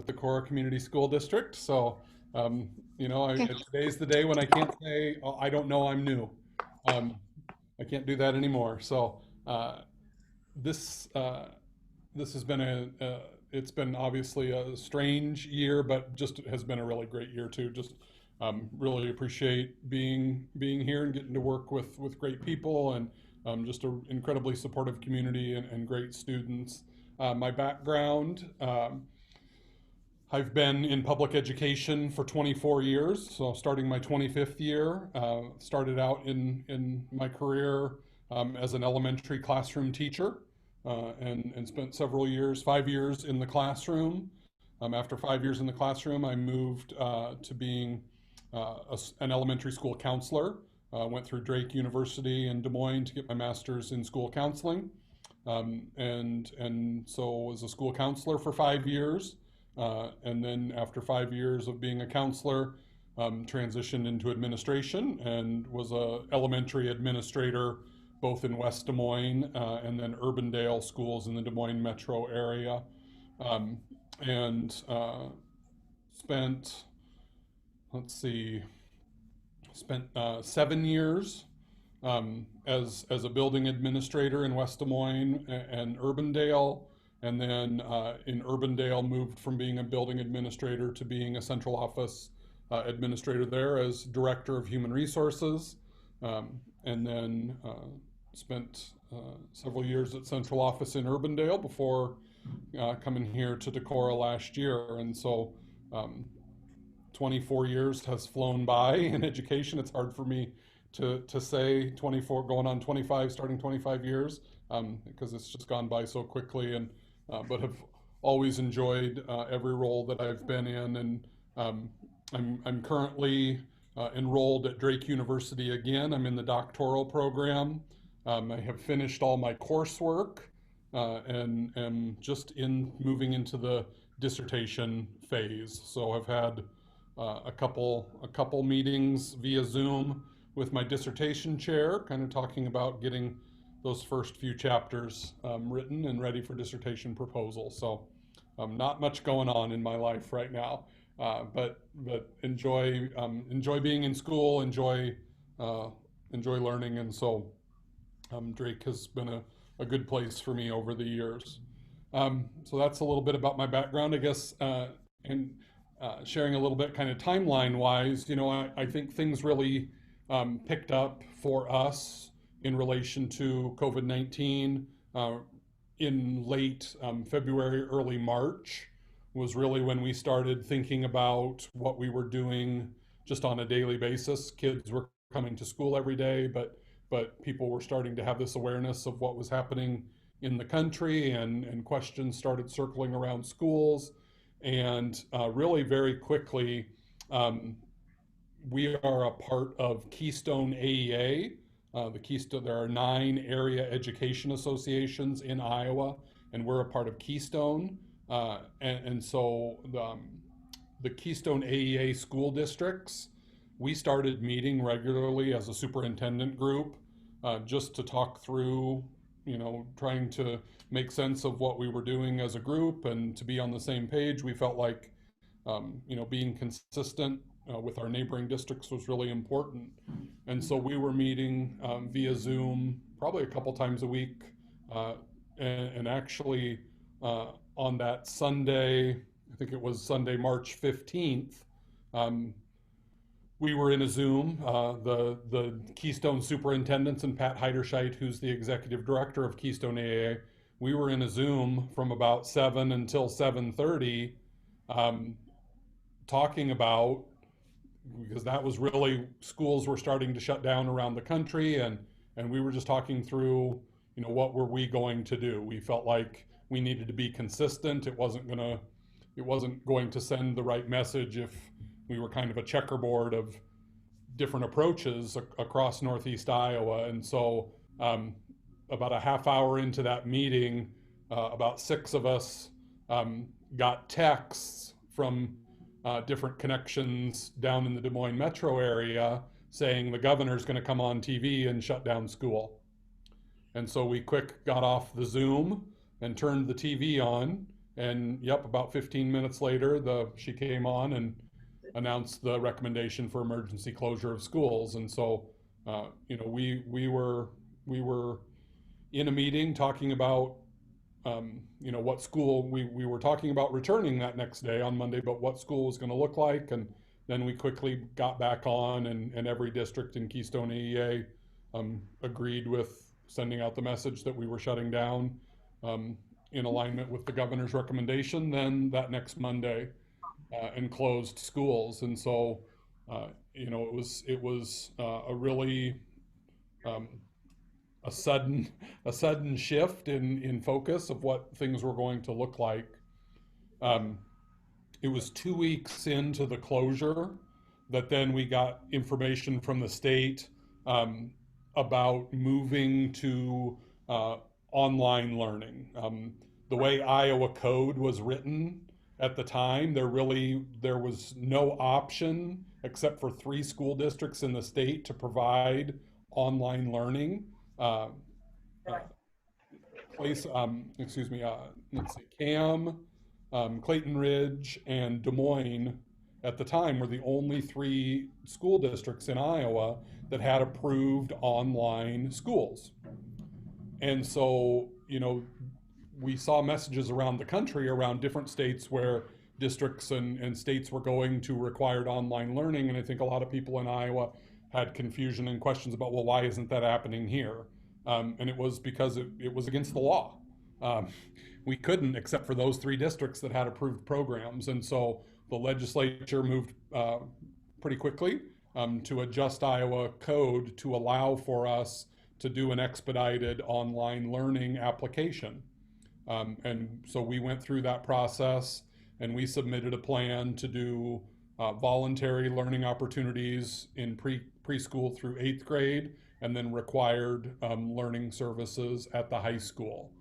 the Decorah Community School District. So, Okay. today's the day when I can't say, oh, I don't know, I'm new. Um, I can't do that anymore. So, this this has been it's been obviously a strange year, but just has been a really great year too. Just really appreciate being here and getting to work with great people and just an incredibly supportive community and great students. My background. I've been in public education for 24 years, so starting my 25th year. Started out in my career as an elementary classroom teacher and spent several years, 5 years in the classroom. After 5 years in the classroom, I moved to being an elementary school counselor. Went through Drake University in Des Moines to get my master's in school counseling, and so was a school counselor for 5 years. And then after 5 years of being a counselor, transitioned into administration and was a elementary administrator both in West Des Moines and then Urbandale schools in the Des Moines metro area. Um, and spent, let's see, spent 7 years as a building administrator in West Des Moines and Urbandale, and then in Urbandale moved from being a building administrator to being a central office administrator there as director of human resources, and then spent several years at central office in Urbandale before coming here to Decorah last year, and so. Um, 24 years has flown by in education. It's hard for me to say 24, going on 25, starting 25 years, because it's just gone by so quickly. And but have always enjoyed every role that I've been in. And I'm currently enrolled at Drake University again. I'm in the doctoral program. I have finished all my coursework and am just in moving into the dissertation phase. So I've had a couple meetings via Zoom with my dissertation chair, kind of talking about getting those first few chapters written and ready for dissertation proposal. So not much going on in my life right now, but enjoy being in school, enjoy learning, and so Drake has been a good place for me over the years. So that's a little bit about my background, I guess, and sharing a little bit kind of timeline wise. I think things really picked up for us in relation to COVID-19 in late February, early March was really when we started thinking about what we were doing just on a daily basis. Kids were coming to school every day, but people were starting to have this awareness of what was happening in the country, and questions started circling around schools. And really, very quickly, we are a part of Keystone AEA. There are 9 area education associations in Iowa, and we're a part of Keystone. And so the Keystone AEA school districts, we started meeting regularly as a superintendent group just to talk through, trying to make sense of what we were doing as a group and to be on the same page. We felt like, being consistent with our neighboring districts was really important. And so we were meeting via Zoom probably a couple times a week. Uh, and actually, on that Sunday, I think it was Sunday, March 15th, um, we were in a Zoom. The Keystone superintendents and Pat Heiderscheit, who's the executive director of Keystone AA, we were in a Zoom from about 7 until 7:30, um, talking about, because that was really, schools were starting to shut down around the country, and we were just talking through, what were we going to do. We felt like we needed to be consistent. It wasn't going to send the right message if we were kind of a checkerboard of different approaches across Northeast Iowa. And so, about a half hour into that meeting, about 6 of us got texts from different connections down in the Des Moines metro area saying the governor's going to come on TV and shut down school. And so we quick got off the Zoom and turned the TV on And yep, about 15 minutes later, she came on and announced the recommendation for emergency closure of schools. And so, we were in a meeting talking about, what school we were talking about returning that next day on Monday, but what school was going to look like. And then we quickly got back on, and every district in Keystone AEA agreed with sending out the message that we were shutting down, in alignment with the governor's recommendation then that next Monday, and closed schools. And so, it was a really, um, a sudden a sudden shift in focus of what things were going to look like. Um, it was 2 weeks into the closure that then we got information from the state, um, about moving to online learning. The way Iowa code was written at the time, there was no option except for 3 school districts in the state to provide online learning. Uh, uh, let's see, Cam, Clayton Ridge, and Des Moines at the time were the only 3 school districts in Iowa that had approved online schools. And so, we saw messages around the country, around different states where districts and states were going to required online learning. And I think a lot of people in Iowa had confusion and questions about, well, why isn't that happening here? And it was because it was against the law. Um, we couldn't, except for those 3 districts that had approved programs. And so the legislature moved pretty quickly, to adjust Iowa code to allow for us to do an expedited online learning application. And so we went through that process, and we submitted a plan to do voluntary learning opportunities in preschool through 8th grade, and then required learning services at the high school.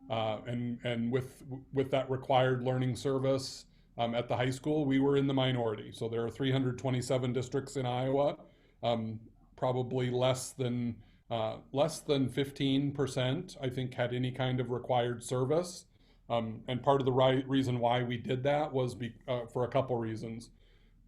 And with that required learning service at the high school, we were in the minority. So there are 327 districts in Iowa. Probably less than 15%, I think, had any kind of required service. And part of the reason why we did that was for a couple reasons.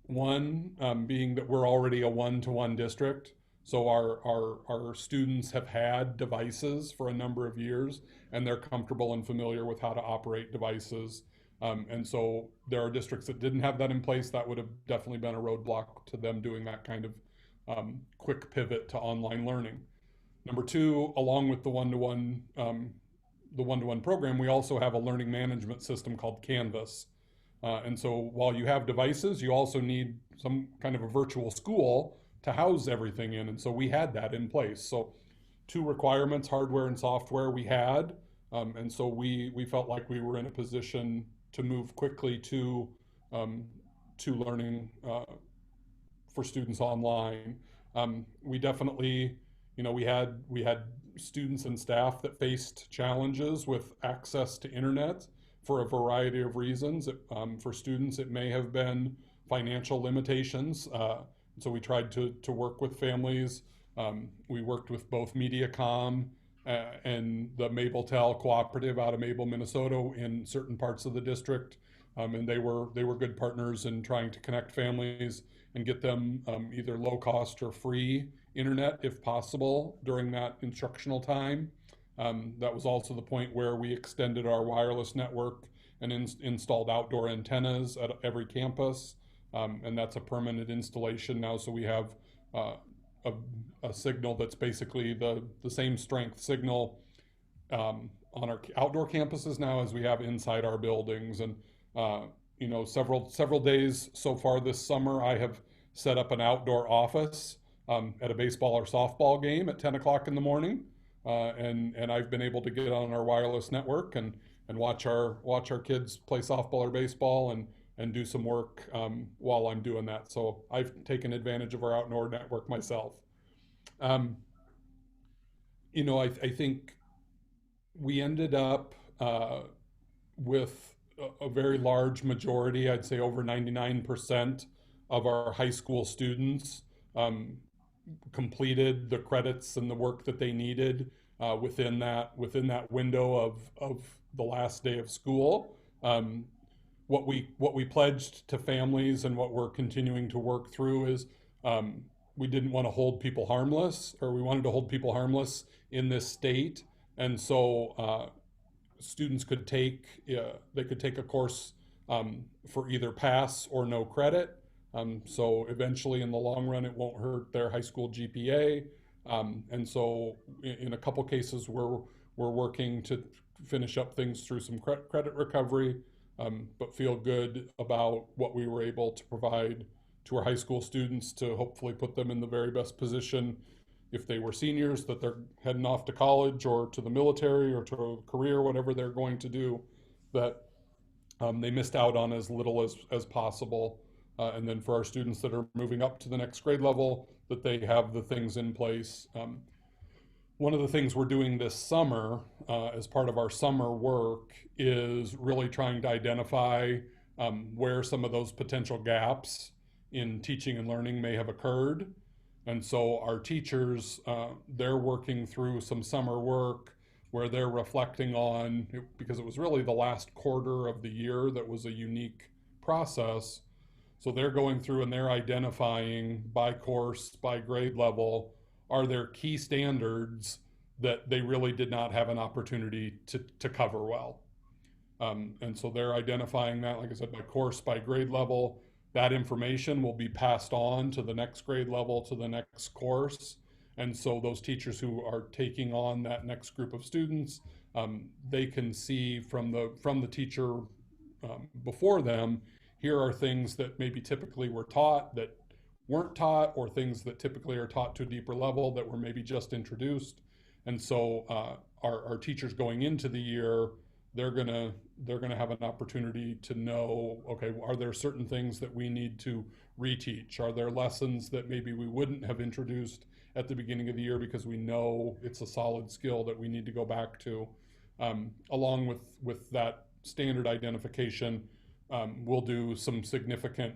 One, being that we're already a one-to-one district. So our students have had devices for a number of years, and they're comfortable and familiar with how to operate devices. And so there are districts that didn't have that in place. That would have definitely been a roadblock to them doing that kind of quick pivot to online learning. Number two, along with the one-to-one program, we also have a learning management system called Canvas. And so while you have devices, you also need some kind of a virtual school to house everything in. And so we had that in place. So 2 requirements, hardware and software, we had. And so we felt like we were in a position to move quickly to learning for students online. We definitely, we had students and staff that faced challenges with access to internet for a variety of reasons. For students, it may have been financial limitations. So we tried to work with families. We worked with both MediaCom and the Mabletel Cooperative out of Mabel, Minnesota, in certain parts of the district. And they were good partners in trying to connect families and get them either low cost or free internet if possible during that instructional time. That was also the point where we extended our wireless network and installed outdoor antennas at every campus. And that's a permanent installation now. So we have a signal that's basically the same strength signal on our outdoor campuses now as we have inside our buildings. And several days so far this summer, I have set up an outdoor office at a baseball or softball game at 10 o'clock in the morning. And I've been able to get on our wireless network and watch our kids play softball or baseball and do some work while I'm doing that. So I've taken advantage of our outdoor network myself. I think we ended up with a very large majority, I'd say over 99% of our high school students completed the credits and the work that they needed within that window of the last day of school. Um, what we pledged to families and what we're continuing to work through is um, we didn't want to hold people harmless, or we wanted to hold people harmless in this state, and so students could take they could take a course for either pass or no credit. So eventually, in the long run, it won't hurt their high school GPA. And so, in a couple cases, we're working to finish up things through some credit recovery, but feel good about what we were able to provide to our high school students to hopefully put them in the very best position if they were seniors, that they're heading off to college or to the military or to a career, whatever they're going to do, that they missed out on as little as possible. And then for our students that are moving up to the next grade level, that they have the things in place. One of the things we're doing this summer as part of our summer work is really trying to identify where some of those potential gaps in teaching and learning may have occurred. And so our teachers, they're working through some summer work where they're reflecting on, because it was really the last quarter of the year that was a unique process. So they're going through and they're identifying by course, by grade level, are there key standards that they really did not have an opportunity to cover well. And so they're identifying that, like I said, by course, by grade level. That information will be passed on to the next grade level, to the next course. And so those teachers who are taking on that next group of students, they can see from the teacher before them, here are things that maybe typically were taught that weren't taught, or things that typically are taught to a deeper level that were maybe just introduced. And so our teachers going into the year, they're gonna have an opportunity to know, okay, are there certain things that we need to reteach? Are there lessons that maybe we wouldn't have introduced at the beginning of the year because we know it's a solid skill that we need to go back to? Along with that standard identification, we'll do some significant,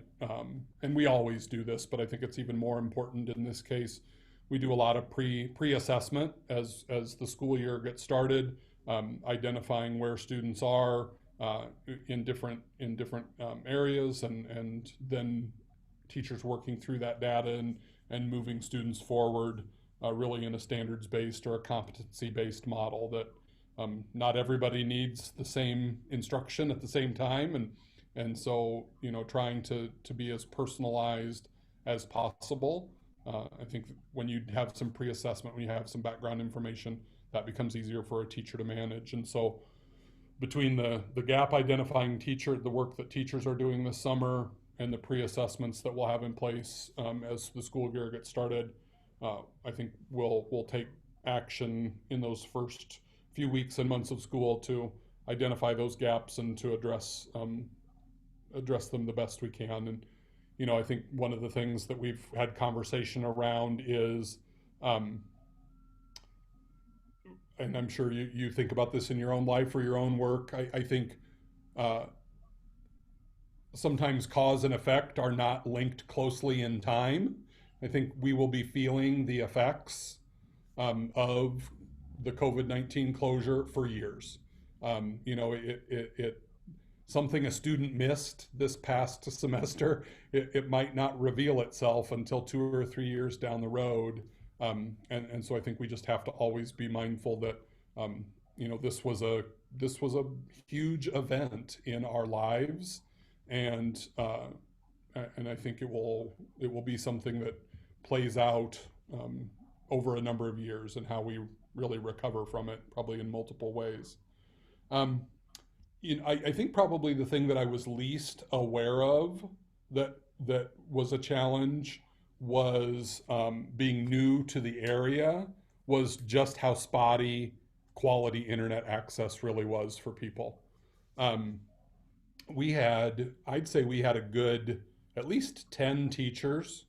and we always do this, but I think it's even more important in this case. We do a lot of pre-assessment as the school year gets started, identifying where students are in different areas, and then teachers working through that data and moving students forward, really in a standards-based or a competency-based model that not everybody needs the same instruction at the same time, and so trying to be as personalized as possible. I think when you have some pre-assessment, when you have some background information, that becomes easier for a teacher to manage. And so between the gap identifying the work that teachers are doing this summer, and the pre-assessments that we'll have in place as the school year gets started, I think we'll take action in those first few weeks and months of school to identify those gaps and to address them the best we can. And I think one of the things that we've had conversation around is, and I'm sure you think about this in your own life or your own work, I think sometimes cause and effect are not linked closely in time. I think we will be feeling the effects of the COVID-19 closure for years. It something a student missed this past semester, it might not reveal itself until 2 or 3 years down the road. And so I think we just have to always be mindful that this was a huge event in our lives, and I think it will be something that plays out over a number of years, and how we really recover from it, probably in multiple ways. Um, I think probably the thing that I was least aware of that was a challenge was being new to the area, was just how spotty quality internet access really was for people. Um, I'd say we had a good at least 10 teachers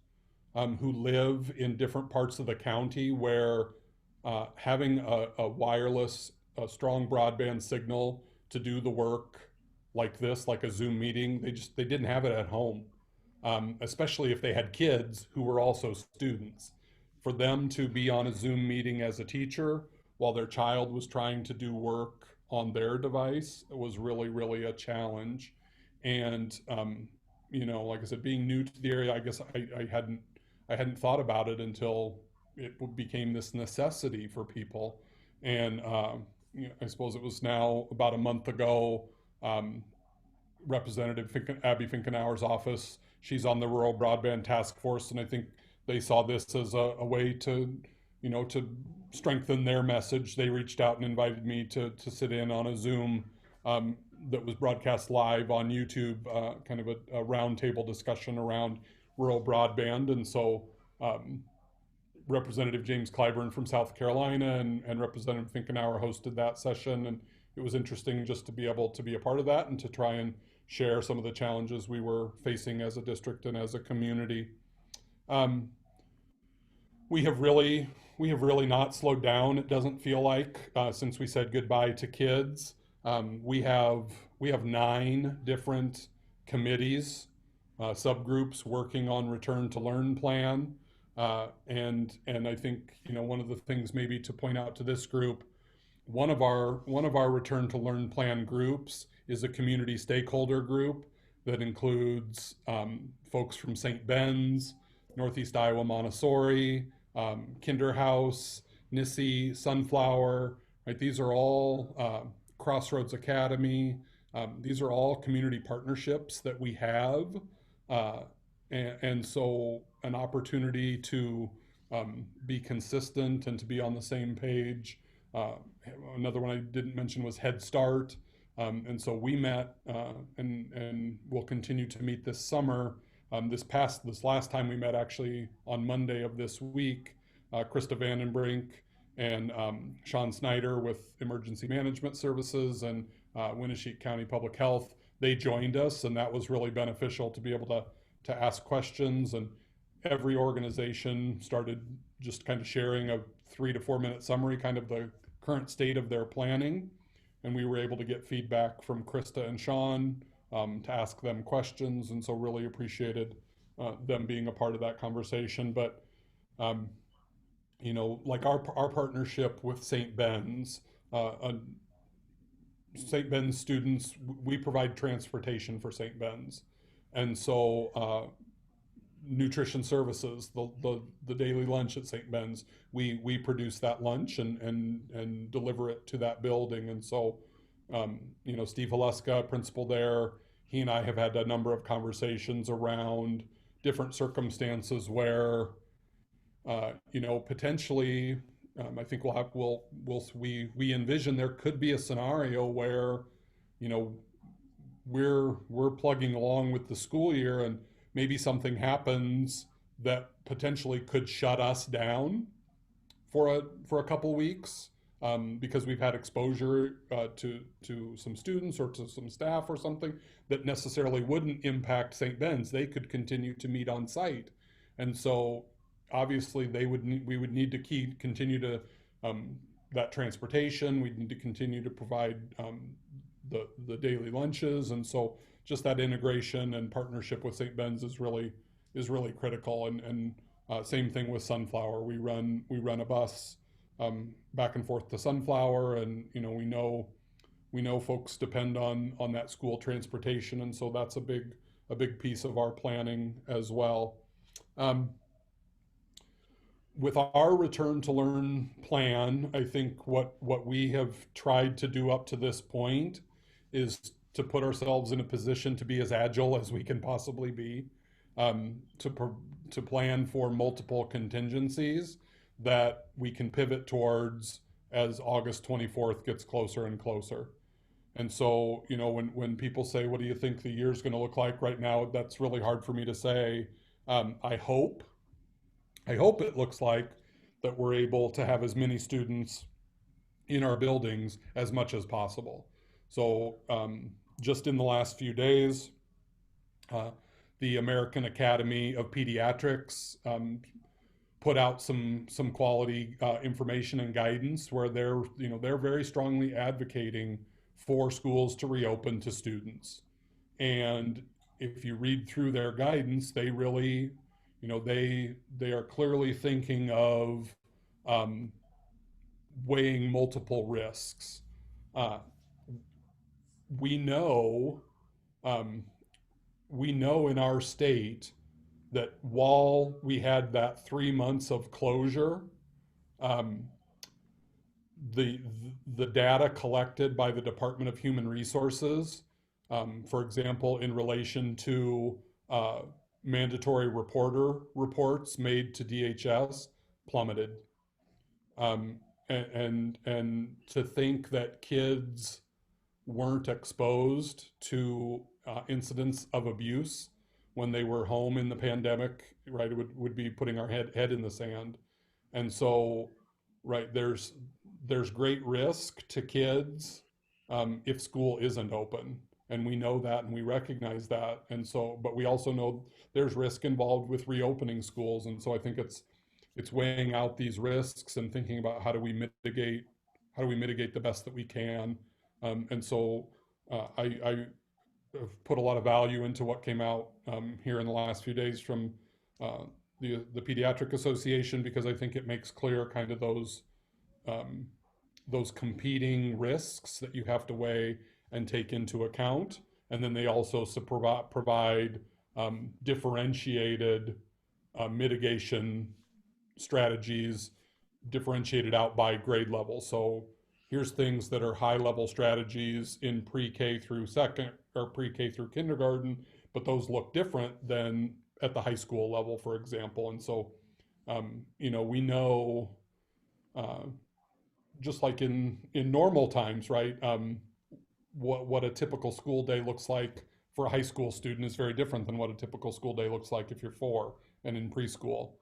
who live in different parts of the county where having a wireless, a strong broadband signal to do the work like this, like a Zoom meeting, they didn't have it at home, especially if they had kids who were also students. For them to be on a Zoom meeting as a teacher while their child was trying to do work on their device was really, really a challenge. And like I said, being new to the area, I guess I hadn't thought about it until it became this necessity for people. And I suppose it was now about a month ago. Um, Representative Abby Finkenauer's office. She's on the Rural Broadband Task Force, and I think they saw this as a way to strengthen their message. They reached out and invited me to sit in on a Zoom that was broadcast live on YouTube, kind of a roundtable discussion around rural broadband. And so Representative James Clyburn from South Carolina and Representative Finkenauer hosted that session. And it was interesting just to be able to be a part of that and to try and share some of the challenges we were facing as a district and as a community. Um, we have really not slowed down. It doesn't feel like since we said goodbye to kids. We have 9 different committees, subgroups working on return to learn plan. And I think one of the things maybe to point out to this group, one of our return to learn plan groups is a community stakeholder group that includes folks from St. Ben's, Northeast Iowa Montessori, Kinderhouse, Nissy, Sunflower. Right, these are all Crossroads Academy. These are all community partnerships that we have, and so an opportunity to be consistent and to be on the same page. Another one I didn't mention was Head Start. And so we met and we'll continue to meet this summer. This last time we met actually on Monday of this week, Krista Vandenbrink and Sean Snyder with Emergency Management Services and Winneshiek County Public Health, they joined us, and that was really beneficial to be able to ask questions. And every organization started just kind of sharing a 3 to 4 minute summary, kind of the current state of their planning. And we were able to get feedback from Krista and Sean to ask them questions. And so really appreciated them being a part of that conversation. But, like our partnership with St. Ben's, St. Ben's students, we provide transportation for St. Ben's. And so nutrition services, the daily lunch at St. Ben's, we produce that lunch and deliver it to that building. And so, Steve Haleska, principal there, he and I have had a number of conversations around different circumstances where, potentially, I think we envision there could be a scenario where, we're plugging along with the school year and maybe something happens that potentially could shut us down for a couple weeks because we've had exposure to some students or to some staff or something that necessarily wouldn't impact St. Ben's. They could continue to meet on site, and so obviously we would need to continue to that transportation. We'd need to continue to provide the daily lunches, and so just that integration and partnership with St. Ben's is really critical. And same thing with Sunflower. We run a bus back and forth to Sunflower, and we know folks depend on that school transportation, and so that's a big piece of our planning as well. With our return to learn plan, I think what we have tried to do up to this point is to put ourselves in a position to be as agile as we can possibly be, to plan for multiple contingencies that we can pivot towards as August 24th gets closer and closer. And so, when people say, what do you think the year's going to look like right now? That's really hard for me to say. I hope it looks like that we're able to have as many students in our buildings as much as possible. So just in the last few days, the American Academy of Pediatrics put out some quality information and guidance where they're very strongly advocating for schools to reopen to students. And if you read through their guidance, they really, they are clearly thinking of weighing multiple risks. we know, um, we know in our state that while we had that 3 months of closure, um, the the data collected by the Department of Human Resources, for example, in relation to uh, mandatory reporter reports made to DHS, plummeted. Um, and to think that kids weren't exposed to incidents of abuse when they were home in the pandemic, right, would be putting our head in the sand. And so, right, there's great risk to kids if school isn't open. And we know that and we recognize that. And so, but we also know there's risk involved with reopening schools. And so I think it's weighing out these risks and thinking about how do we mitigate the best that we can. And so I have put a lot of value into what came out here in the last few days from uh, the Pediatric Association, because I think it makes clear kind of um, those competing risks that you have to weigh and take into account. And then they also provide differentiated mitigation strategies, differentiated out by grade level. So here's things that are high level strategies in pre-K through second or pre-K through kindergarten, but those look different than at the high school level, for example. And so, we know, uh, just like in normal times, right? What a typical school day looks like for a high school student is very different than what a typical school day looks like if you're 4 and in preschool.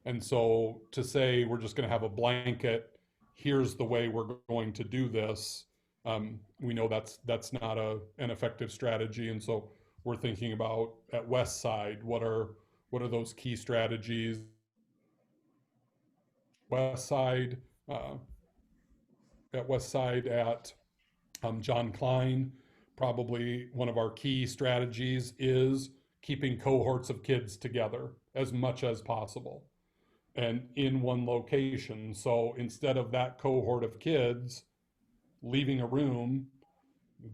And so to say we're just going to have a blanket, here's the way we're going to do this, we know that's not an effective strategy. And so we're thinking about at West Side, what are those key strategies? West Side, uh, at West Side at John Klein, probably one of our key strategies is keeping cohorts of kids together as much as possible and in one location. So instead of that cohort of kids leaving a room,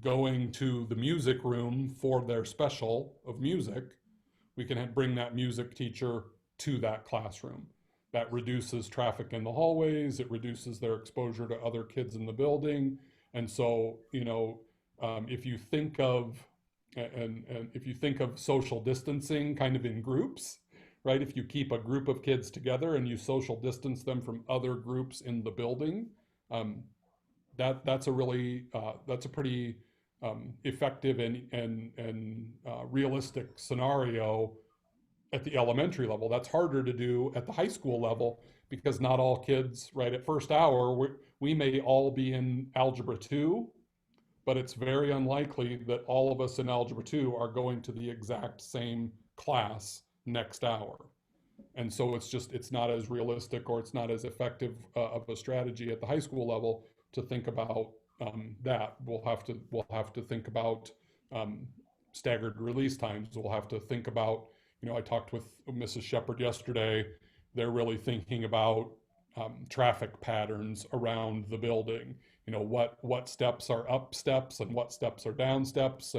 going to the music room for their special of music, we can bring that music teacher to that classroom. That reduces traffic in the hallways, it reduces their exposure to other kids in the building. And so, if you think of and if you think of social distancing kind of in groups, right? If you keep a group of kids together and you social distance them from other groups in the building, um, that's a pretty effective and realistic scenario at the elementary level. That's harder to do at the high school level because not all kids, right, at first hour, we may all be in Algebra 2, but it's very unlikely that all of us in Algebra 2 are going to the exact same class next hour. And so it's not as realistic or it's not as effective of a strategy at the high school level to think about that. We'll have to think about um, staggered release times. We'll have to think about, I talked with Mrs. Shepard yesterday. They're really thinking about traffic patterns around the building. What steps are up steps and what steps are down steps,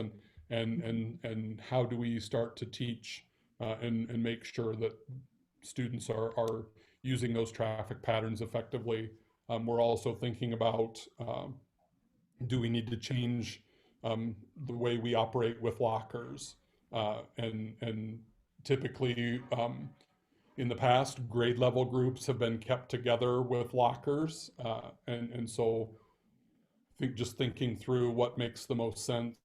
and how do we start to teach and make sure that students are using those traffic patterns effectively. We're also thinking about, do we need to change the way we operate with lockers? And typically, in the past, grade level groups have been kept together with lockers. And so I think just thinking through what makes the most sense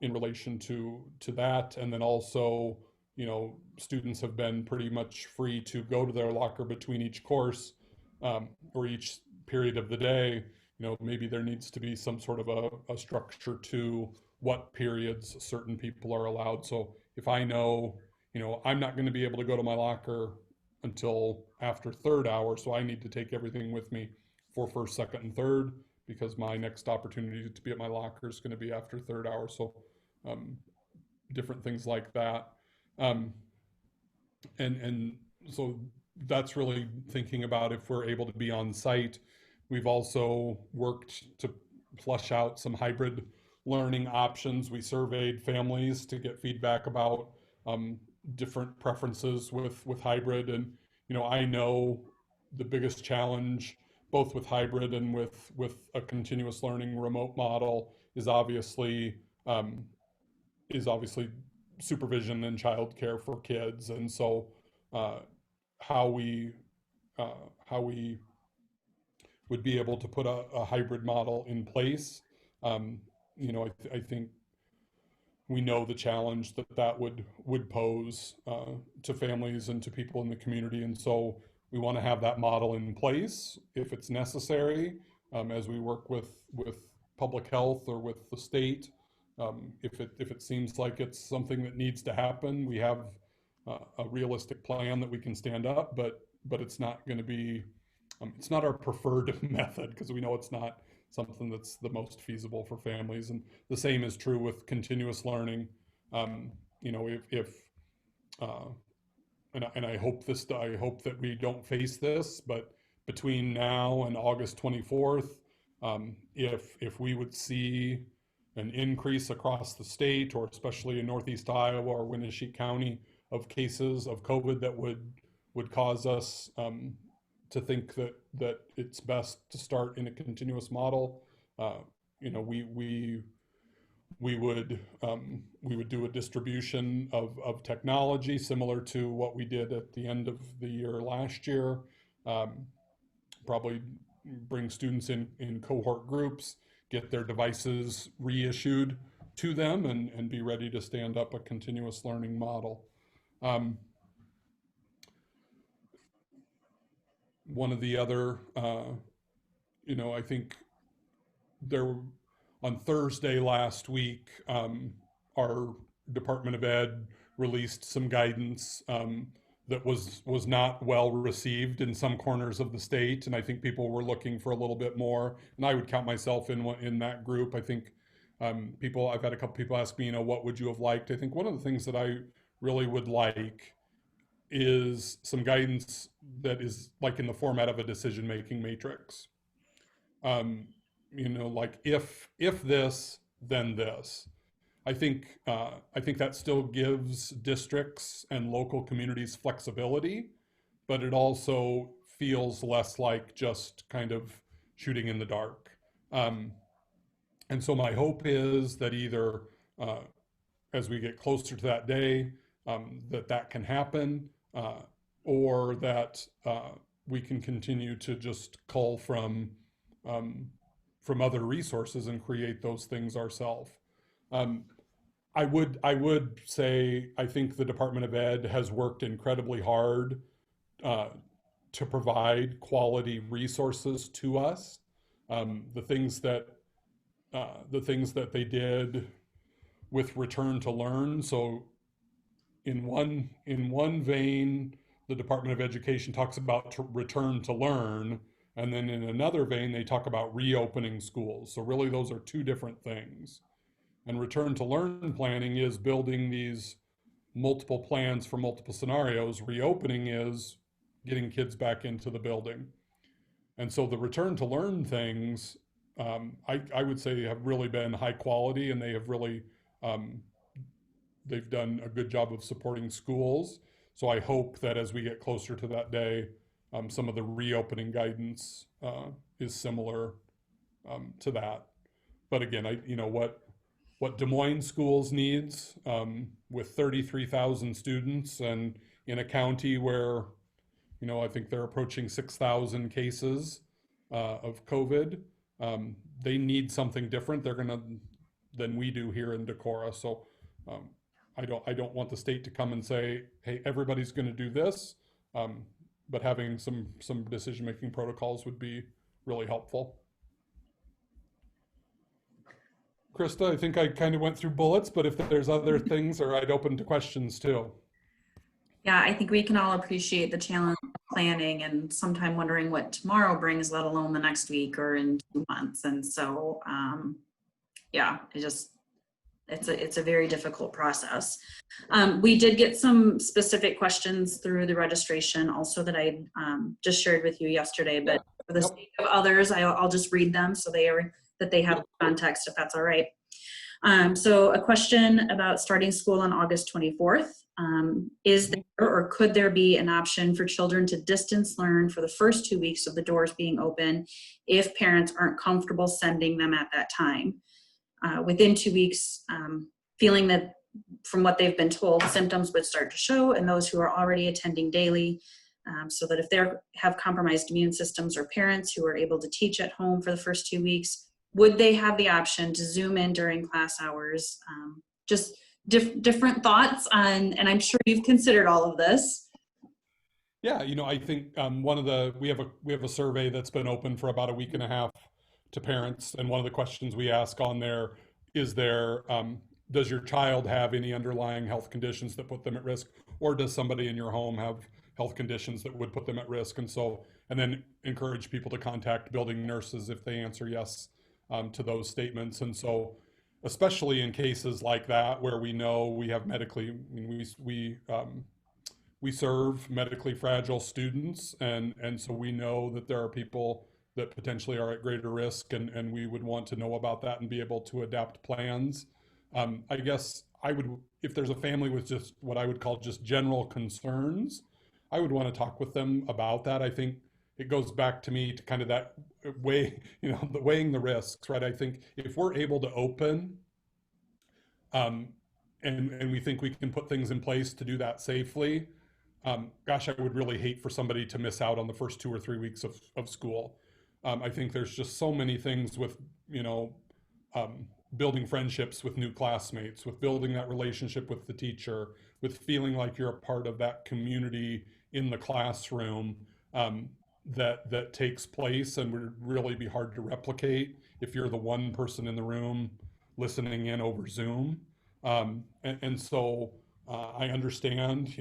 in relation to that. And then also, students have been pretty much free to go to their locker between each course or each period of the day. Maybe there needs to be some sort of a structure to what periods certain people are allowed. So if I know, I'm not going to be able to go to my locker until after third hour, so I need to take everything with me for first, second, and third because my next opportunity to be at my locker is going to be after third hour. So different things like that. And so that's really thinking about if we're able to be on site. We've also worked to flush out some hybrid learning options. We surveyed families to get feedback about different preferences with hybrid. And, I know the biggest challenge both with hybrid and with a continuous learning remote model um, is obviously supervision and childcare for kids. And so uh, how we how we would be able to put a hybrid model in place. Um, I think we know the challenge that would pose to families and to people in the community, and so we want to have that model in place if it's necessary as we work with public health or with the state. If it seems like it's something that needs to happen, we have a realistic plan that we can stand up, but it's not going to be it's not our preferred method because we know it's not something that's the most feasible for families. And the same is true with continuous learning. If uh, and I hope that we don't face this, but between now and August 24th, if we would see an increase across the state, or especially in Northeast Iowa or Winneshiek County, of cases of COVID that would cause us to think that it's best to start in a continuous model, we would do a distribution of technology similar to what we did at the end of the year last year. Probably bring students in cohort groups, get their devices reissued to them, and be ready to stand up a continuous learning model. One of the other, I think there on Thursday last week, our Department of Ed released some guidance that was not well received in some corners of the state, and I think people were looking for a little bit more. And I would count myself in that group. I think I've had a couple people ask me, what would you have liked? I think one of the things that I really would like is some guidance that is like in the format of a decision-making matrix. Like if this, then this. I think that still gives districts and local communities flexibility, but it also feels less like just kind of shooting in the dark. And so my hope is that either as we get closer to that day, that can happen, or that we can continue to just cull from other resources and create those things ourselves. I would say I think the Department of Ed has worked incredibly hard to provide quality resources to us. The things that they did with Return to Learn. So in one vein, the Department of Education talks about return to learn, and then in another vein, they talk about reopening schools. So really, those are two different things. And return to learn planning is building these multiple plans for multiple scenarios. Reopening is getting kids back into the building. And so the return to learn things, I would say, have really been high quality, and they have really they've done a good job of supporting schools. So I hope that as we get closer to that day, some of the reopening guidance is similar to that. But again, what Des Moines schools needs with 33,000 students, and in a county where I think they're approaching 6,000 cases of COVID, they need something different. Than we do here in Decorah. So I don't want the state to come and say, hey, everybody's going to do this, but having some decision-making protocols would be really helpful. Krista, I think I kind of went through bullets, but if there's other things, or I'd open to questions too. Yeah, I think we can all appreciate the challenge of planning and sometime wondering what tomorrow brings, let alone the next week or in 2 months. And so, yeah, it's a very difficult process. We did get some specific questions through the registration also that I just shared with you yesterday, but for the sake of others, I'll just read them so they have context, if that's all right. So a question about starting school on August 24th. Is there or could there be an option for children to distance learn for the first 2 weeks of the doors being open if parents aren't comfortable sending them at that time? Within 2 weeks, feeling that from what they've been told, symptoms would start to show in those who are already attending daily, so that if they have compromised immune systems or parents who are able to teach at home for the first 2 weeks, would they have the option to Zoom in during class hours? Just different thoughts on, and I'm sure you've considered all of this. Yeah, I think we have a survey that's been open for about a week and a half to parents, and one of the questions we ask on there is does your child have any underlying health conditions that put them at risk, or does somebody in your home have health conditions that would put them at risk? And then encourage people to contact building nurses if they answer yes to those statements. And so, especially in cases like that where we know we have we serve medically fragile students, and so we know that there are people that potentially are at greater risk, and we would want to know about that and be able to adapt plans. I guess if there's a family with just what I would call just general concerns, I would want to talk with them about that. I think it goes back to me to kind of that weighing the risks, right? I think if we're able to open, and we think we can put things in place to do that safely, gosh, I would really hate for somebody to miss out on the first 2 or 3 weeks of school. I think there's just so many things with, building friendships with new classmates, with building that relationship with the teacher, with feeling like you're a part of that community in the classroom, that takes place and would really be hard to replicate if you're the one person in the room listening in over Zoom. So I understand,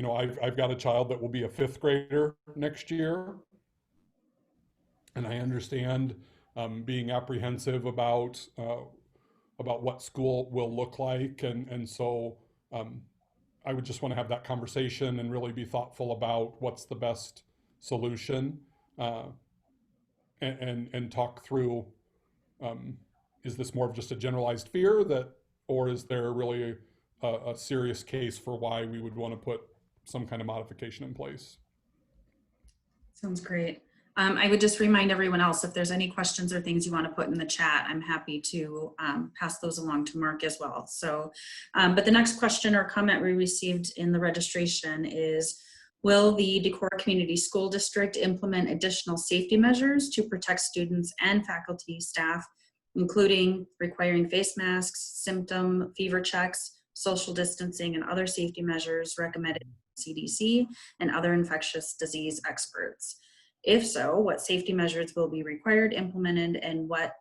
I've got a child that will be a 5th grader next year, and I understand being apprehensive about what school will look like, and so I would just want to have that conversation and really be thoughtful about what's the best solution, and talk through, is this more of just a generalized fear or is there really a serious case for why we would want to put some kind of modification in place? Sounds great. I would just remind everyone else, if there's any questions or things you want to put in the chat, I'm happy to pass those along to Mark as well. So, but the next question or comment we received in the registration is, will the Decorah Community School District implement additional safety measures to protect students and faculty staff, including requiring face masks, symptom fever checks, social distancing, and other safety measures recommended by CDC and other infectious disease experts? If so, what safety measures will be required, implemented, and what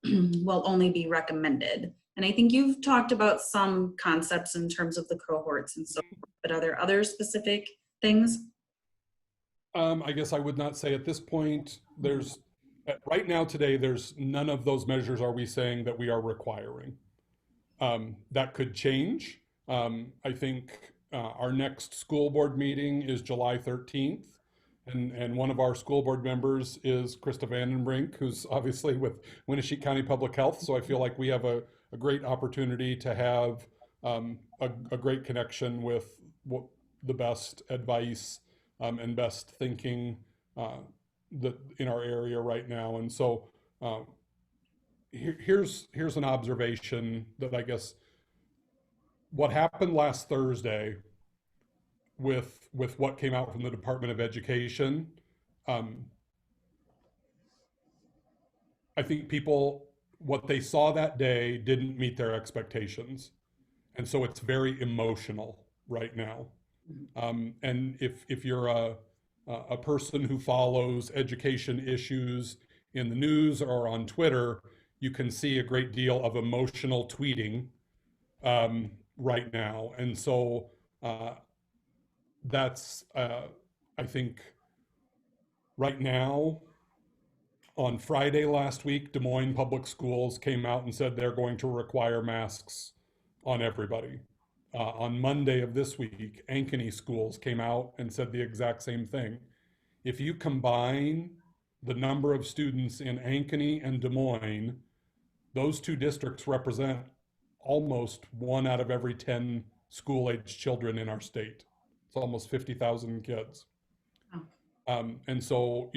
will only be recommended? And I think you've talked about some concepts in terms of the cohorts and so forth, but are there other specific things? I guess I would not say at this point, right now today, there's none of those measures are we saying that we are requiring. That could change. I think our next school board meeting is July 13th. And one of our school board members is Krista Vandenbrink, who's obviously with Winneshiek County Public Health. So I feel like we have a great opportunity to have a great connection with what the best advice and best thinking that in our area right now. And so here's an observation that I guess what happened last Thursday with what came out from the Department of Education, I think what they saw that day didn't meet their expectations. And so it's very emotional right now. And if you're a person who follows education issues in the news or on Twitter, you can see a great deal of emotional tweeting right now. And so that's, I think, right now, on Friday last week, Des Moines Public Schools came out and said they're going to require masks on everybody. On Monday of this week, Ankeny schools came out and said the exact same thing. If you combine the number of students in Ankeny and Des Moines, those two districts represent almost 1 out of every 10 school-age children in our state. It's almost 50,000 kids. And so,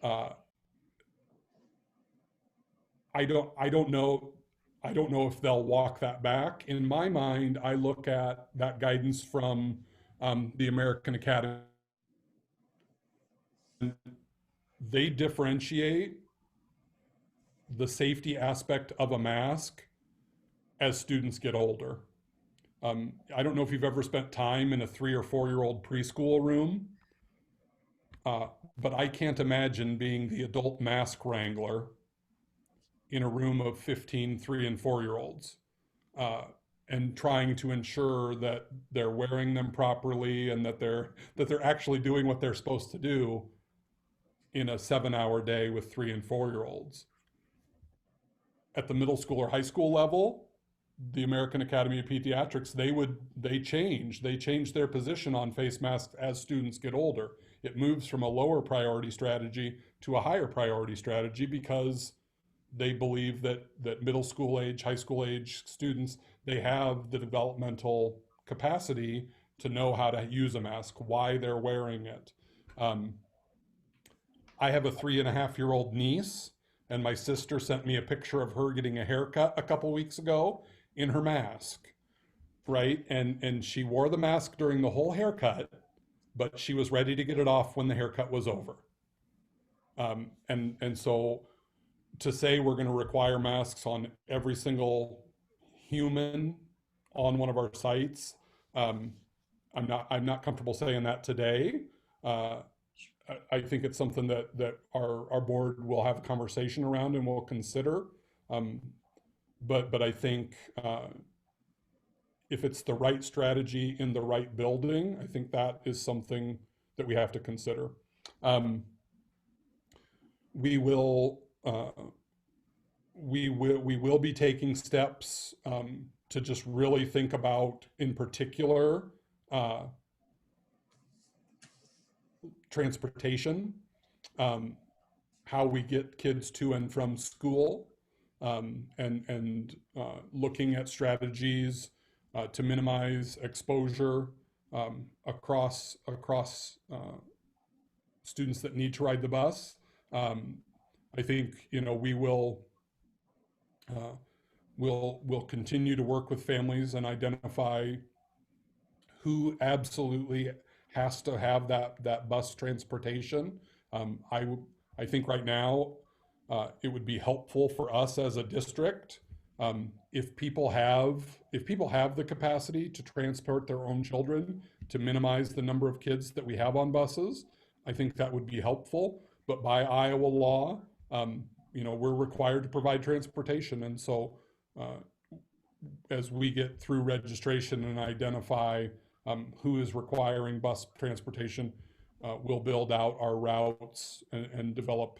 uh, I don't know. I don't know if they'll walk that back. In my mind, I look at that guidance from the American Academy. They differentiate the safety aspect of a mask as students get older. I don't know if you've ever spent time in a 3 or 4-year-old preschool room, but I can't imagine being the adult mask wrangler in a room of 15 3 and 4-year-olds, and trying to ensure that they're wearing them properly and that they're actually doing what they're supposed to do in a 7-hour day with 3 and 4-year-olds. At the middle school or high school level, the American Academy of Pediatrics, they change their position on face masks as students get older. It moves from a lower priority strategy to a higher priority strategy because they believe that middle school age, high school age students, they have the developmental capacity to know how to use a mask, why they're wearing it. I have a 3.5-year-old niece, and my sister sent me a picture of her getting a haircut a couple weeks ago in her mask, right? And she wore the mask during the whole haircut, but she was ready to get it off when the haircut was over. And so to say we're going to require masks on every single human on one of our sites, I'm not comfortable saying that today. I think it's something that our board will have a conversation around and will consider. But I think if it's the right strategy in the right building, I think that is something that we have to consider. We will be taking steps to just really think about, in particular, transportation, how we get kids to and from school, and looking at strategies to minimize exposure across students that need to ride the bus. I think we'll continue to work with families and identify who absolutely has to have that bus transportation. I think right now it would be helpful for us as a district if people have the capacity to transport their own children to minimize the number of kids that we have on buses. I think that would be helpful. But by Iowa law, we're required to provide transportation, and so as we get through registration and identify who is requiring bus transportation, we'll build out our routes and develop.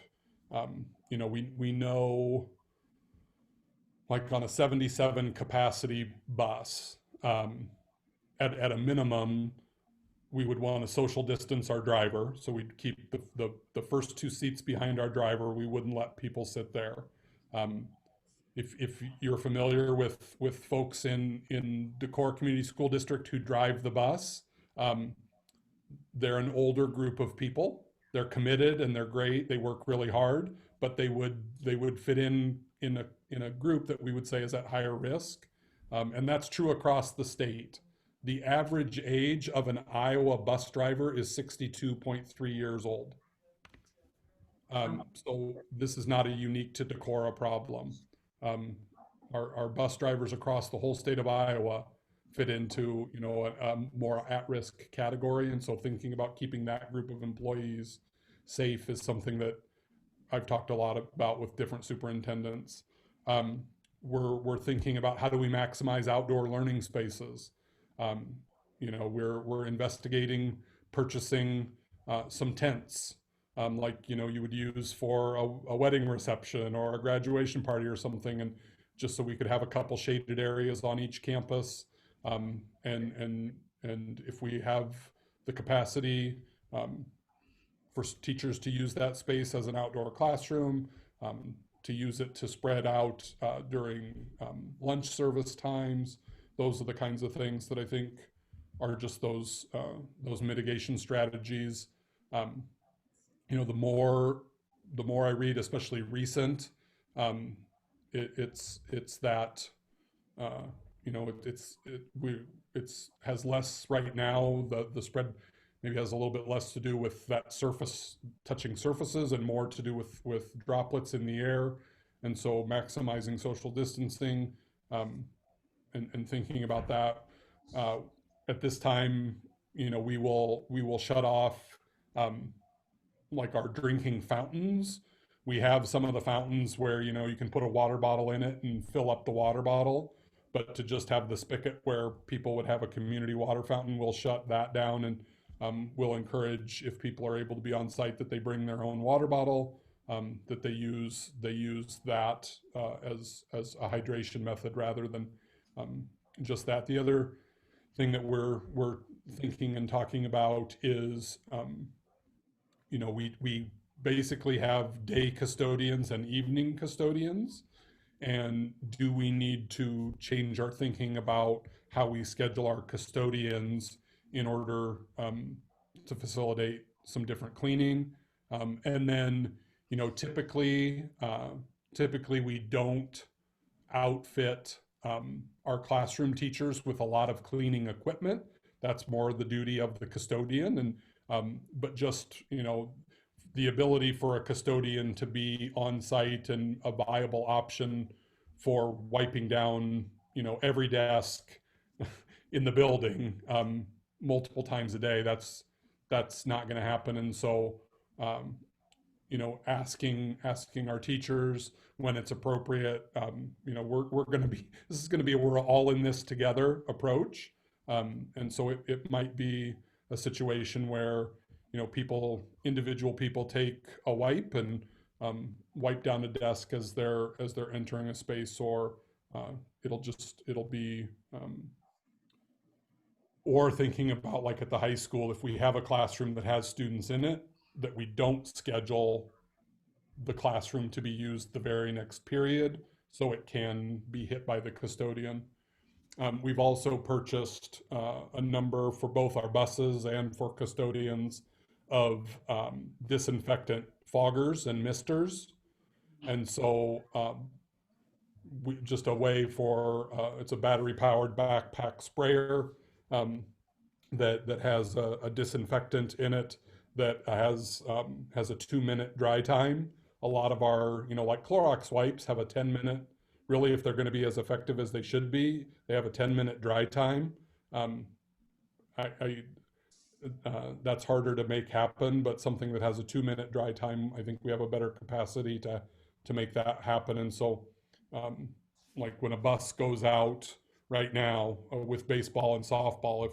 We know, like on a 77 capacity bus, at a minimum, we would want to social distance our driver. So we'd keep the first 2 seats behind our driver. We wouldn't let people sit there. If you're familiar with folks in Decorah Community School District who drive the bus, they're an older group of people. They're committed and they're great. They work really hard, but they would fit in a group that we would say is at higher risk. And that's true across the state. The average age of an Iowa bus driver is 62.3 years old. So this is not a unique to Decorah problem. Our bus drivers across the whole state of Iowa fit into a more at-risk category, and so thinking about keeping that group of employees safe is something that I've talked a lot about with different superintendents. We're thinking about how do we maximize outdoor learning spaces. We're investigating purchasing some tents, like you would use for a wedding reception or a graduation party or something, and just so we could have a couple shaded areas on each campus. And if we have the capacity for teachers to use that space as an outdoor classroom, to use it to spread out during lunch service times. Those are the kinds of things that I think are just those mitigation strategies. You know, the more I read, especially recent, it's that you know, it's has less right now. The spread maybe has a little bit less to do with that surface touching surfaces and more to do with droplets in the air. And so maximizing social distancing, and thinking about that. At this time, you know, we will shut off like our drinking fountains. We have some of the fountains where, you know, you can put a water bottle in it and fill up the water bottle, but to just have the spigot where people would have a community water fountain, we'll shut that down. And we'll encourage, if people are able to be on site, that they bring their own water bottle, that they use that as a hydration method rather than just that. The other thing that we're thinking and talking about is, you know, we basically have day custodians and evening custodians. And do we need to change our thinking about how we schedule our custodians in order to facilitate some different cleaning? And then, you know, typically we don't outfit our classroom teachers with a lot of cleaning equipment. That's more the duty of the custodian. And but just, you know, the ability for a custodian to be on site and a viable option for wiping down, you know, every desk in the building multiple times a day, that's not going to happen. And so, you know, asking our teachers when it's appropriate, you know, we're going to be, this is going to be a we're all in this together approach. And so it might be a situation where, you know, individual people take a wipe and wipe down a desk as they're entering a space, or it'll be, or thinking about, like at the high school, if we have a classroom that has students in it, that we don't schedule the classroom to be used the very next period, so it can be hit by the custodian. We've also purchased a number for both our buses and for custodians of disinfectant foggers and misters. And so just a way for, it's a battery powered backpack sprayer that has a disinfectant in it that has a 2-minute dry time. A lot of our, you know, like Clorox wipes have a 10-minute, really, if they're going to be as effective as they should be, they have a 10-minute dry time. That's harder to make happen, but something that has a 2-minute dry time, I think we have a better capacity to make that happen. And so, like when a bus goes out right now with baseball and softball,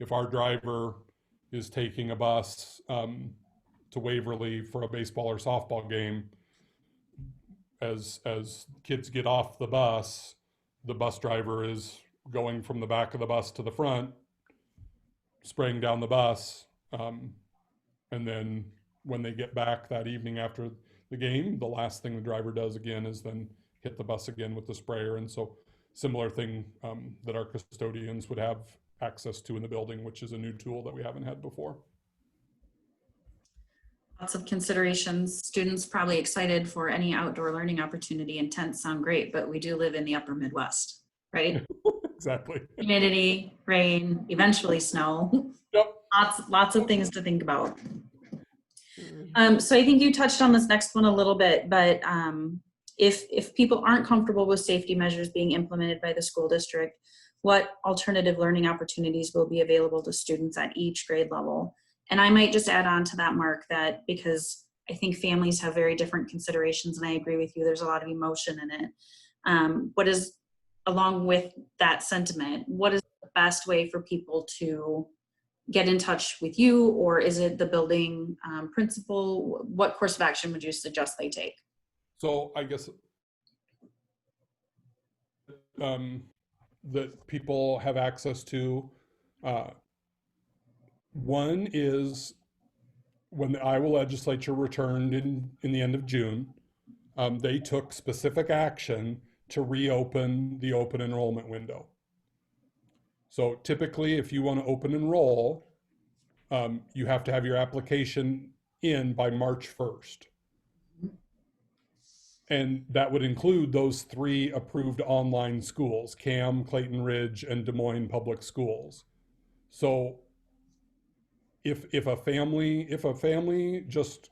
if our driver is taking a bus to Waverly for a baseball or softball game, as kids get off the bus driver is going from the back of the bus to the front, spraying down the bus, and then when they get back that evening after the game, the last thing the driver does again is then hit the bus again with the sprayer. And so similar thing that our custodians would have access to in the building, which is a new tool that we haven't had before. Lots of considerations. Students probably excited for any outdoor learning opportunity, and tents sound great, but we do live in the upper Midwest, right? Exactly. Humidity, rain, eventually snow. Yep. Lots of things to think about. So I think you touched on this next one a little bit, but if people aren't comfortable with safety measures being implemented by the school district, what alternative learning opportunities will be available to students at each grade level? And I might just add on to that, Mark, that because I think families have very different considerations, and I agree with you, there's a lot of emotion in it. What is, along with that sentiment, what is the best way for people to get in touch with you, or is it the building principal? What course of action would you suggest they take? So I guess that people have access to, one is when the Iowa legislature returned in the end of June, they took specific action to reopen the open enrollment window. So typically, if you want to open enroll, you have to have your application in by March 1st. And that would include those 3 approved online schools, CAM, Clayton Ridge, and Des Moines Public Schools. So if a family just,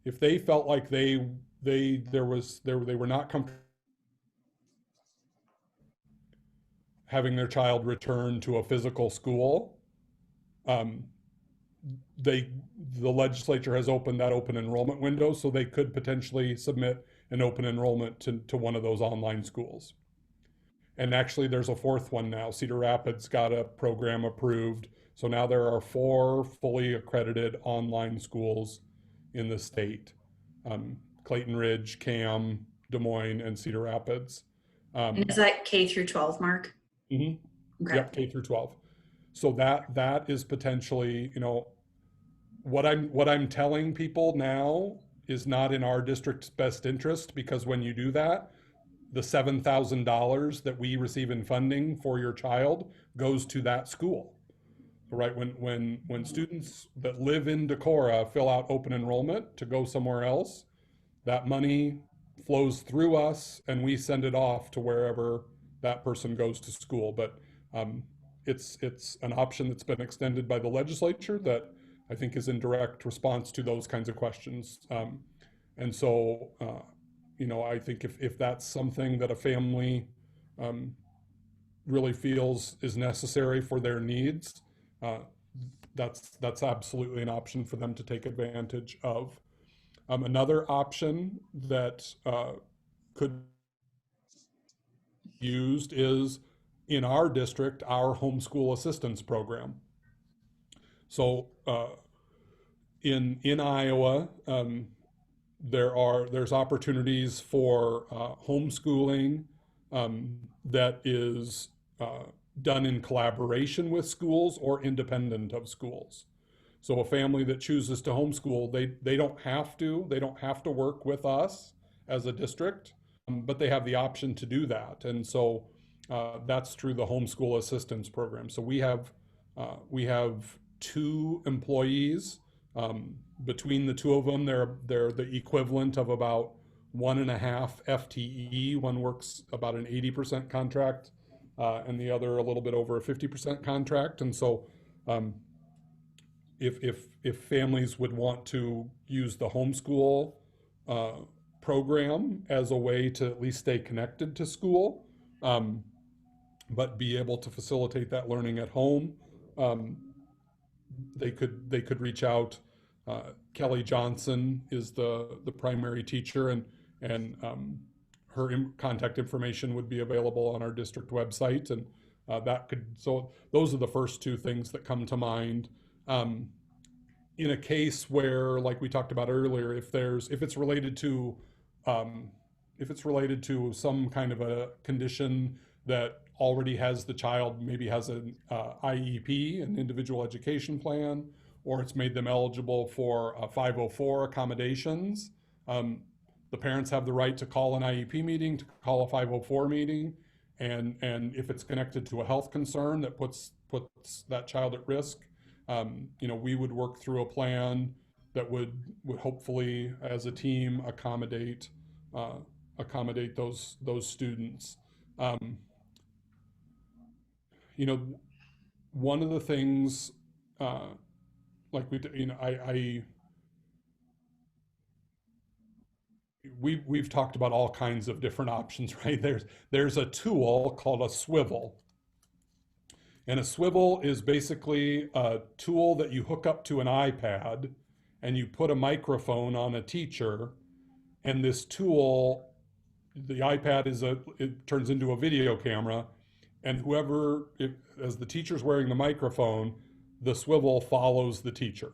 if they felt like they were not comfortable having their child return to a physical school, um, the legislature has opened that open enrollment window, so they could potentially submit an open enrollment to one of those online schools. And actually, there's a 4th one now. Cedar Rapids got a program approved. So now there are 4 fully accredited online schools in the state. Clayton Ridge, CAM, Des Moines, and Cedar Rapids. And is that K through 12, Mark? Mm-hmm. Okay. Yep, K through 12. So that is potentially, what I'm telling people now is not in our district's best interest, because when you do that, the $7,000 that we receive in funding for your child goes to that school. Right? When students that live in Decorah fill out open enrollment to go somewhere else, that money flows through us and we send it off to wherever that person goes to school. But it's an option that's been extended by the legislature that I think is in direct response to those kinds of questions. And so, I think if that's something that a family really feels is necessary for their needs, that's absolutely an option for them to take advantage of. Another option that could be used is, in our district, our homeschool assistance program. So in Iowa, there's opportunities for homeschooling that is done in collaboration with schools or independent of schools. So a family that chooses to homeschool, they don't have to work with us as a district, but they have the option to do that. And so that's through the homeschool assistance program. So we have 2 employees. Between the 2 of them, they're the equivalent of about 1.5 FTE. One works about an 80% contract, and the other a little bit over a 50% contract. And so if families would want to use the homeschool program as a way to at least stay connected to school, but be able to facilitate that learning at home, they could reach out. Kelly Johnson is the primary teacher, and her contact information would be available on our district website, and so those are the first 2 things that come to mind. In a case where, like we talked about earlier, if it's related to some kind of a condition that already has the child, maybe has an IEP, an individual education plan, or it's made them eligible for 504 accommodations, the parents have the right to call an IEP meeting, to call a 504 meeting, and if it's connected to a health concern that puts that child at risk, we would work through a plan that would hopefully, as a team, accommodate those students. One of the things, like we've talked about all kinds of different options, right? There's a tool called a swivel. And a swivel is basically a tool that you hook up to an iPad and you put a microphone on a teacher, and this tool, the iPad it turns into a video camera, and as the teacher's wearing the microphone, the swivel follows the teacher.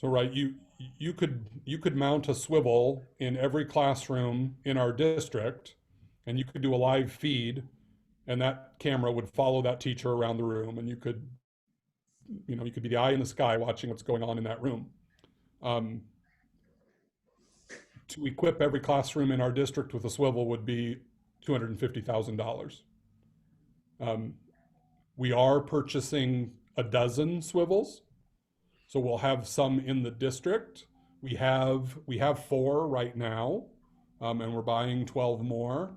So right, you could mount a swivel in every classroom in our district, and you could do a live feed, and that camera would follow that teacher around the room, and you could be the eye in the sky watching what's going on in that room. to equip every classroom in our district with a swivel would be $250,000. We are purchasing a dozen swivels, so we'll have some in the district. We have 4 right now, and we're buying 12 more,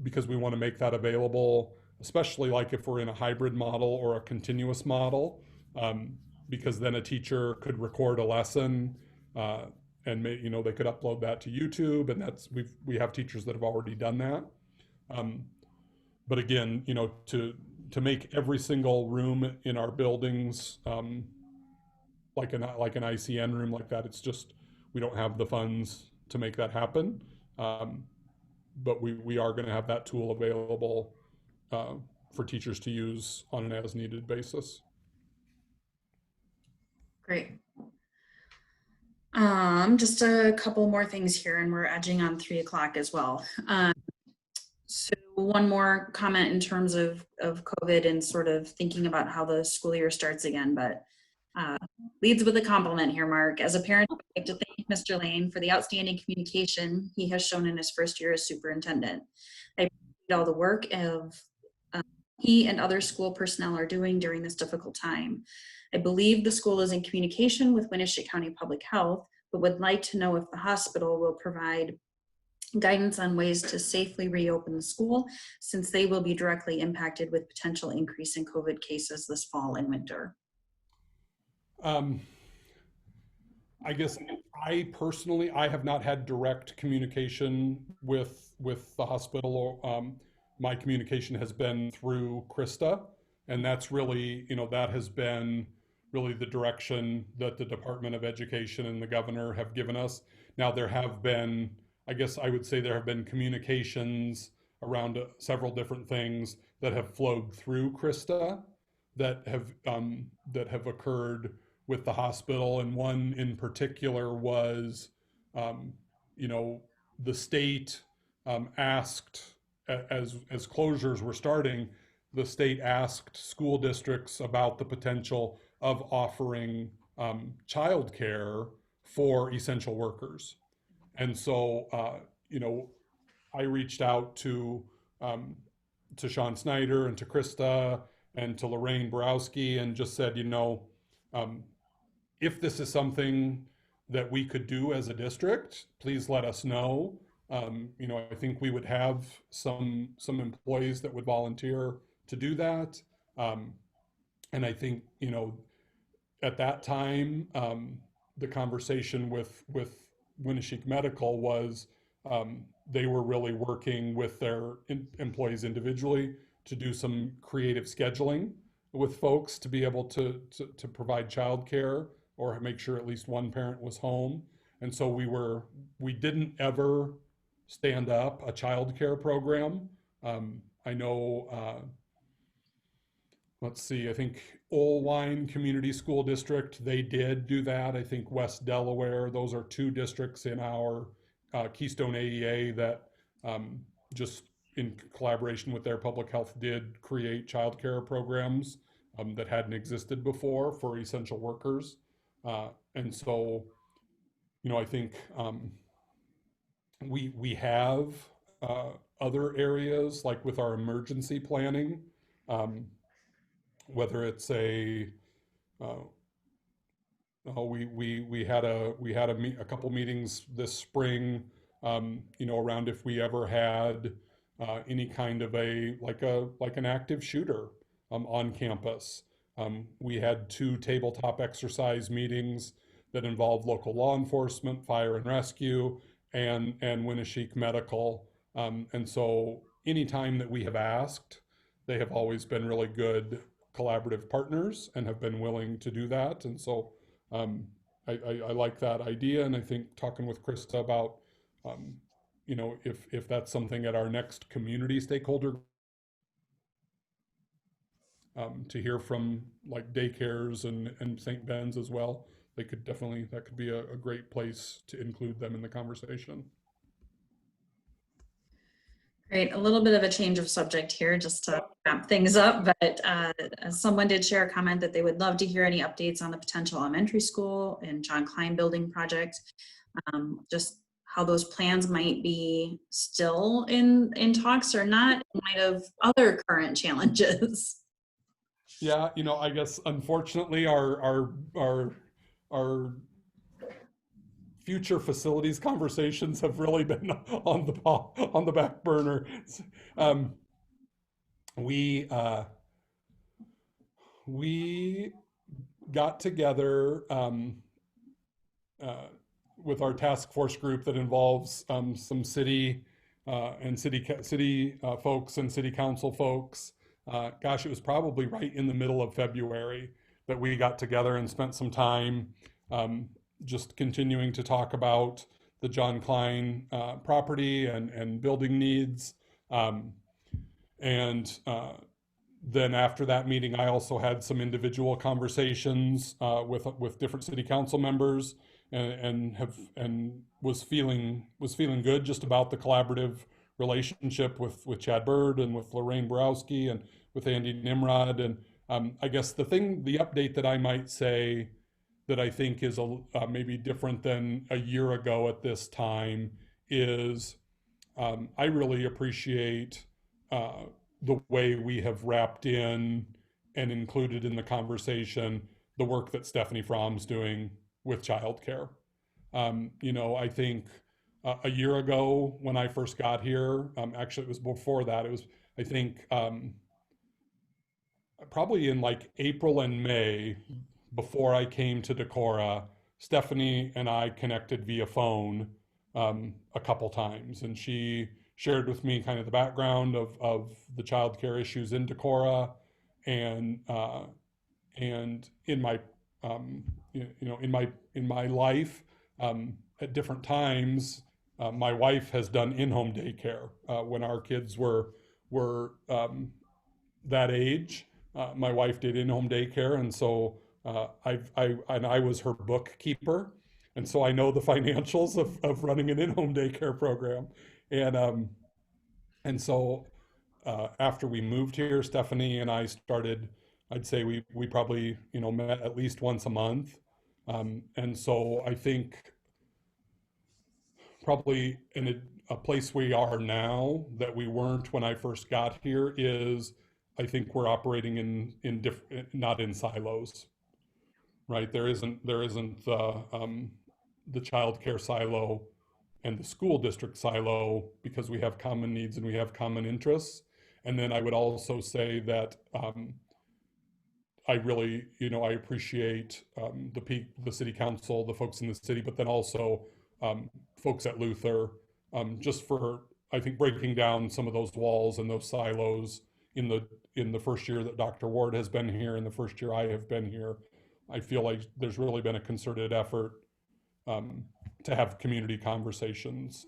because we want to make that available, especially like if we're in a hybrid model or a continuous model, because then a teacher could record a lesson, and they could upload that to YouTube, and we have teachers that have already done that. But again, to make every single room in our buildings, like an ICN room like that, it's just, we don't have the funds to make that happen. But we are going to have that tool available for teachers to use on an as-needed basis. Great. Just a couple more things here, and we're edging on 3 o'clock as well. So one more comment in terms of COVID and sort of thinking about how the school year starts again, but leads with a compliment here, Mark. As a parent, I'd like to thank Mr. Lane for the outstanding communication he has shown in his first year as superintendent. I appreciate all the work he and other school personnel are doing during this difficult time. I believe the school is in communication with Winnebago County Public Health, but would like to know if the hospital will provide guidance on ways to safely reopen the school, since they will be directly impacted with potential increase in COVID cases this fall and winter. I guess I personally have not had direct communication with the hospital. My communication has been through Krista, and that's really, that has been really the direction that the Department of Education and the governor have given us. Now, there have been, I guess I would say there have been communications around several different things that have flowed through Krista that have occurred with the hospital. And one in particular was, the state asked, as closures were starting, the state asked school districts about the potential of offering childcare for essential workers. And so, I reached out to Sean Snyder and to Krista and to Lorraine Borowski and just said, if this is something that we could do as a district, please let us know. I think we would have some employees that would volunteer to do that. And I think, at that time, the conversation with Winnebago Medical was they were really working with their employees individually to do some creative scheduling with folks to be able to provide childcare or make sure at least one parent was home. And so we didn't ever stand up a childcare program. I know, let's see, I think Olwine Community School District, they did do that. I think West Delaware, those are 2 districts in our Keystone AEA that just in collaboration with their public health did create childcare programs that hadn't existed before for essential workers. And so, I think we have other areas like with our emergency planning, whether it's we had a couple meetings this spring, around if we ever had any kind of an active shooter on campus. We had 2 tabletop exercise meetings that involved local law enforcement, fire and rescue, and Winnebago Medical. And so anytime that we have asked, they have always been really good collaborative partners and have been willing to do that. And so I like that idea. And I think talking with Krista about, if that's something at our next community stakeholder, to hear from like daycares and St. Ben's as well, that could be a great place to include them in the conversation. Great. A little bit of a change of subject here just to wrap things up, but someone did share a comment that they would love to hear any updates on the potential elementary school and John Klein building project. just how those plans might be still in talks or not in light of other current challenges. Yeah, I guess unfortunately our future facilities conversations have really been on the back burner. Um, we we got together uh, with our task force group that involves some city and city folks and city council folks. Gosh, it was probably right in the middle of February that we got together and spent some time just continuing to talk about the John Klein property and building needs. And then after that meeting, I also had some individual conversations with different city council members, and was feeling good just about the collaborative relationship with Chad Bird and with Lorraine Borowski and with Andy Nimrod. And I guess the update that I might say that I think is maybe different than a year ago at this time is I really appreciate the way we have wrapped in and included in the conversation the work that Stephanie Fromm's doing with childcare. I think a year ago when I first got here, actually it was before that, it was, I think, probably in like April and May, before I came to Decorah, Stephanie and I connected via phone a couple times, and she shared with me kind of the background of the childcare issues in Decorah, and in my in my life at different times, my wife has done in-home daycare when our kids were that age. My wife did in-home daycare, and so I was her bookkeeper, and so I know the financials of running an in-home daycare program, and so after we moved here, Stephanie and I started. I'd say we probably met at least once a month, and so I think probably in a place we are now that we weren't when I first got here is I think we're operating in different, not in silos, right? There isn't the child care silo and the school district silo because we have common needs and we have common interests. And then I would also say that I really, I appreciate the city council, the folks in the city, but then also folks at Luther, just for I think breaking down some of those walls and those silos in the first year that Dr. Ward has been here and the first year I have been here. I feel like there's really been a concerted effort to have community conversations.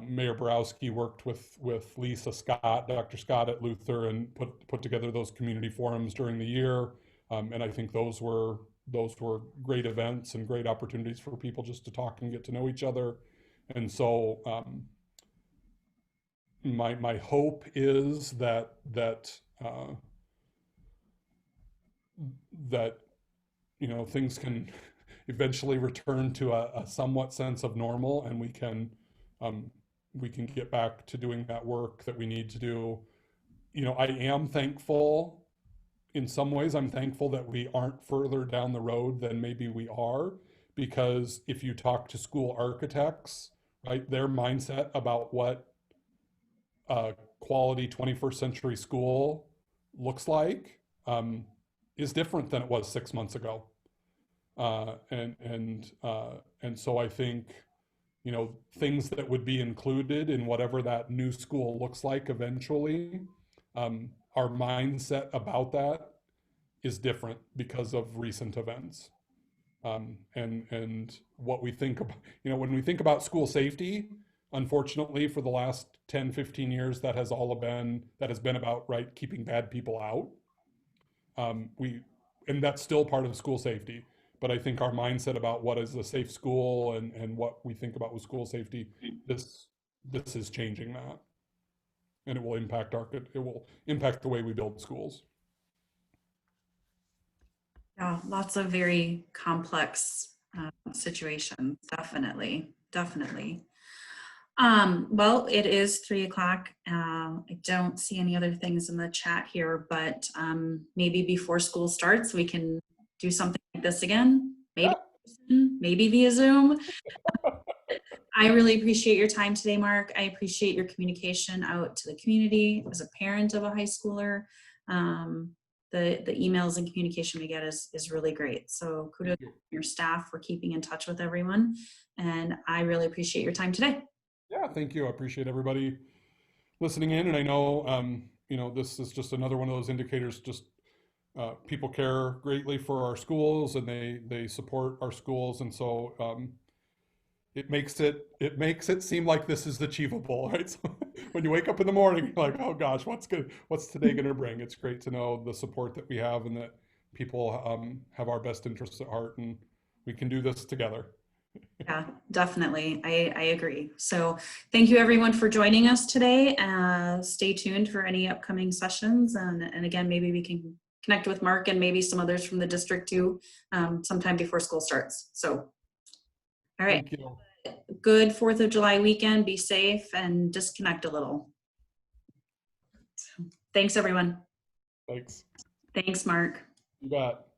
Mayor Borowski worked with Lisa Scott, Dr. Scott at Luther, and put together those community forums during the year. And I think those were great events and great opportunities for people just to talk and get to know each other. And so my hope is that things can eventually return to a somewhat sense of normal, and we can get back to doing that work that we need to do. I am thankful, in some ways, I'm thankful that we aren't further down the road than maybe we are, because if you talk to school architects, right, their mindset about what a quality 21st century school looks like is different than it was 6 months ago. And so I think, things that would be included in whatever that new school looks like eventually, our mindset about that is different because of recent events. And what we think about, when we think about school safety, unfortunately for the last 10, 15 years, that has been about, right, keeping bad people out. And that's still part of school safety. But I think our mindset about what is a safe school and what we think about with school safety, this is changing that, and it will impact the way we build schools. Yeah, lots of very complex situations. Definitely. Well, it is 3:00. I don't see any other things in the chat here, but maybe before school starts, we can do something like this again. Maybe via Zoom. I really appreciate your time today, Mark. I appreciate your communication out to the community as a parent of a high schooler. The emails and communication we get is really great. So kudos to your staff for keeping in touch with everyone. And I really appreciate your time today. Yeah, thank you. I appreciate everybody listening in. And I know, this is just another one of those indicators, just people care greatly for our schools and they support our schools. And so it makes it seem like this is achievable, right? So when you wake up in the morning, you're like, oh gosh, what's today going to bring? It's great to know the support that we have and that people have our best interests at heart and we can do this together. Yeah, definitely. I agree. So thank you everyone for joining us today. Stay tuned for any upcoming sessions. And again, maybe we can connect with Mark and maybe some others from the district too, sometime before school starts. So, all right. Thank you. Good 4th of July weekend. Be safe and disconnect a little. So, thanks everyone. Thanks. Thanks, Mark. You bet.